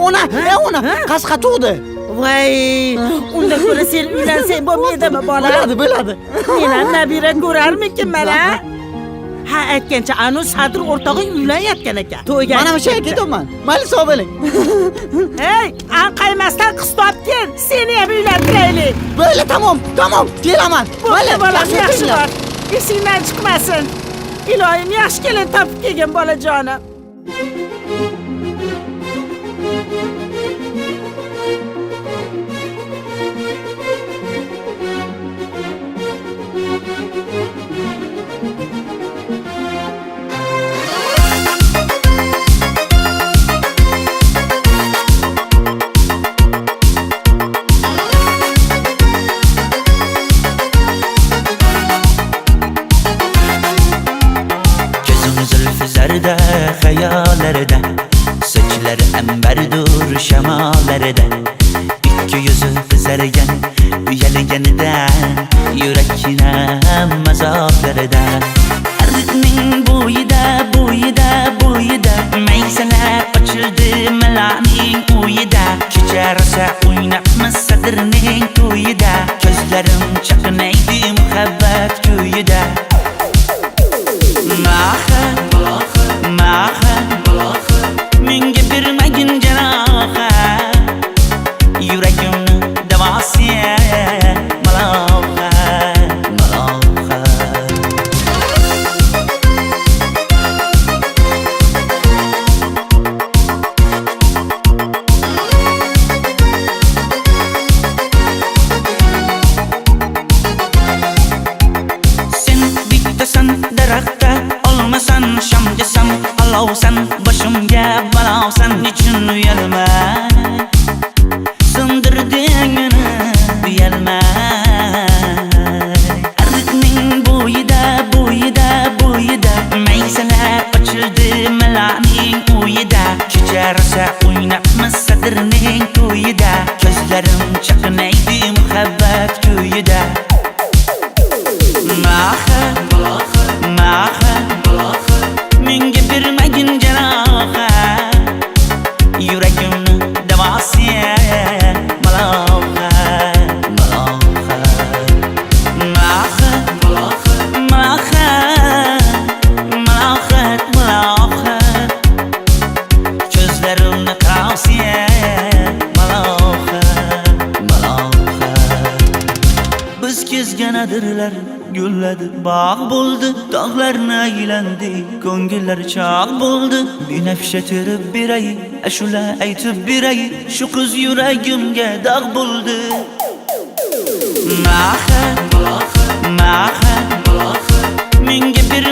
Ona qasqa tug'di. Voy, unda ko'ra sen uylansang bo'lmaydimi bola? Bo'ladi. Men ham nabira ko'rarmikinman a? Ha, aytgancha anu Sadir o'rtog'ing uylanayotgan ekan. To'yga. Mana o'sha ketaman. Mayli sog' bo'ling. Hey, anqaymasdan qiz topgin. Seni ham uylantiraylik. Bo'ldi, tamom. Kelaman. Mayli, bolam yaxshi bor. Esingdan chiqmasin. Iloyim yaxshi kelin topib kelgin bolajonim. Zarda hayallarda, sochlari ambardur shamollarda, ikki yuzi qizargan uyalganidan, yurakkinam azoblarida. Arqning bo'yida maysalar ochildi malaning uyida. Kecha rosa o'ynabmiz Sadirning to'yida, ko'zlarim chaqnaydi muhabbat kuyida. Menga bermagin jarohat, yuragimni davosiya malohat. Sen bittasan daraxtda, olmasan shamgasan, olovsan boshimga balosan. Nechun uyalmay sindirding meni, uyalmay. Arqning bo'yida maysalar ochildi malaning uyida. Kecha rosa o'ynabmiz Sadirning to'yida, ko'zlarim chaqnaydi muhabbat kuyida. Menga bermagin jarohat, yuragimni davosiya malohat. Ko'zlarimni qarosiya malohat. Biz kezganadirlar gulladi, bog' bo'ldi, tog'larni aylandi, ko'ngillar chog' bo'ldi. Binafsha terib beray, ashula aytib beray, shu qiz yuragimga dog' bo'ldi. Menga bir